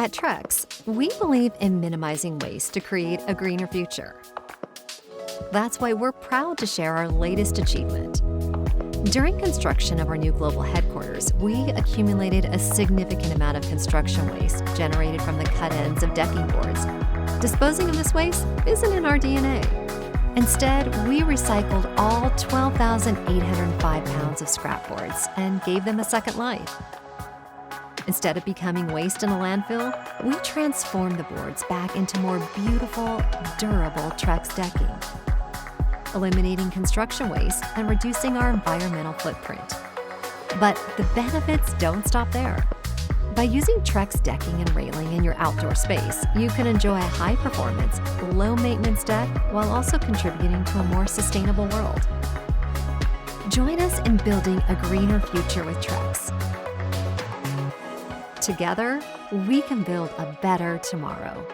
At Trex, we believe in minimizing waste to create a greener future. That's why we're proud to share our latest achievement. During construction of our new global headquarters, we accumulated a significant amount of construction waste generated from the cut ends of decking boards. Disposing of this waste isn't in our DNA. Instead, we recycled all 12,805 pounds of scrap boards and gave them a second life. Instead of becoming waste in a landfill, we transformed the boards back into more beautiful, durable Trex decking, eliminating construction waste and reducing our environmental footprint. But the benefits don't stop there. By using Trex decking and railing in your outdoor space, you can enjoy a high-performance, low-maintenance deck while also contributing to a more sustainable world. Join us in building a greener future with Trex. Together, we can build a better tomorrow.